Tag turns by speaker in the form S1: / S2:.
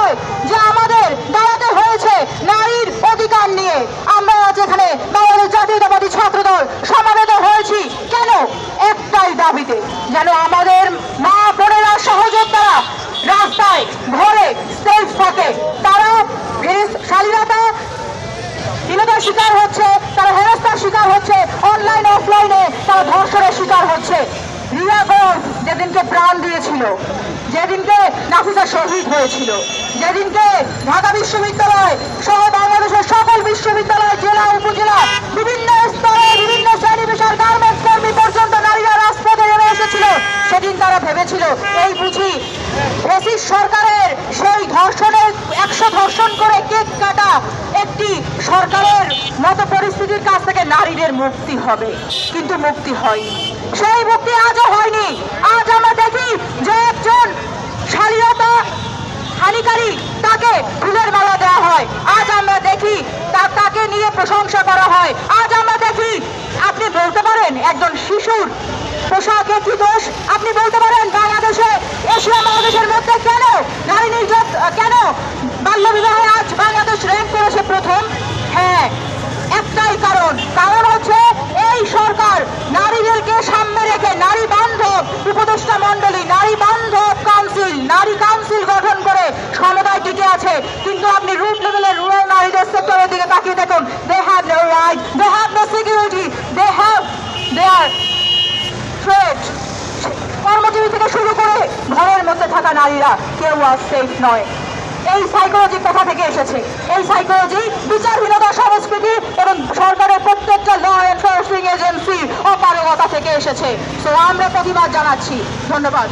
S1: নয় যে আমাদের দাঁড়াতে হয়েছে নারীর অধিকার নিয়ে। আমরা আজ এখানে বাংলাদেশ জাতীয়তাবাদী ছাত্রদল সমাবেত হয়েছি কেন? একটাই দাবিতে, যেন আমাদের মা বোনেরা সহযোদ্ধারা রাস্তায় ঘরে সেফ থাকে। তারা শালীনতা হীনতার শিকার হচ্ছে, তারা হেনস্থার শিকার হচ্ছে, অনলাইন অফলাইনে তারা ধর্ষণের শিকার হচ্ছে। রিয়া গঞ্জ যেদিনকে প্রাণ দিয়েছিল, যেদিনকে নাফিসা শহীদ হয়েছিল, যেদিনকে ঢাকা বিশ্ববিদ্যালয় সহ বাংলাদেশের সকল বিশ্ববিদ্যালয়, জেলা, উপজেলা, বিভিন্ন স্তরে বিভিন্ন শ্রেণী পেশার গার্মেন্টস কর্মী পর্যন্ত নারীরা রাজপথে নেমে এসেছিল, সেদিন তারা ভেবেছিল এই বুঝি ফ্যাসিস্ট সরকারের সেই ধর্ষণের 100 ধর্ষণ করে কেক কাটা একটি সরকারের মতো পরিস্থিতির কাছ থেকে নারীদের মুক্তি হবে। কিন্তু মুক্তি হয়নি, সেই মুক্তি আজও হয়নি। আজ আমরা দেখি যে একজন শালীনতা হানিকারী তাকে ফুলের মালা দেওয়া হয়। আজ আমরা দেখি তাকে নিয়ে প্রশংসা করা হয়। আজ আমরা দেখি, আপনি বলতে পারেন একজন শিশুর পোশাকে কি দোষ? আপনি বলতে পারেন বাংলাদেশে, এশিয়া মহাদেশের মধ্যে কেন নারী নির্যাতন, কেন বাল্যবিবাহে আজ বাংলাদেশ র্যাঙ্ক করেছে প্রথম? হ্যাঁ, একটাই কারণ, কারণ হচ্ছে এই সরকার নারীদেরকে সামনে রেখে নারী বান্ধব উপদেষ্টা মন্ডলী, নারী বান্ধব কাউন্সিল, নারী কাউন্সিল গঠন করে সমুদায় টিকে আছে। কিন্তু আপনি রুট লেভেলের রুরাল নারীদের সেক্টরের দিকে তাকিয়ে দেখুন, they have no right, they have no security, they are threat. কর্মজীবী থেকে শুরু করে ঘরের মধ্যে থাকা নারীরা কেউ আর সেফ নয়। এই সাইকোলজি কোথা থেকে এসেছে? এই সাইকোলজি বিচারহীনতা সংস্কৃতি এবং সরকারের প্রত্যেকটা ল এনফোর্সিং এজেন্সির অপারগতা থেকে এসেছে। তো আমরা প্রতিবাদ জানাচ্ছি। ধন্যবাদ।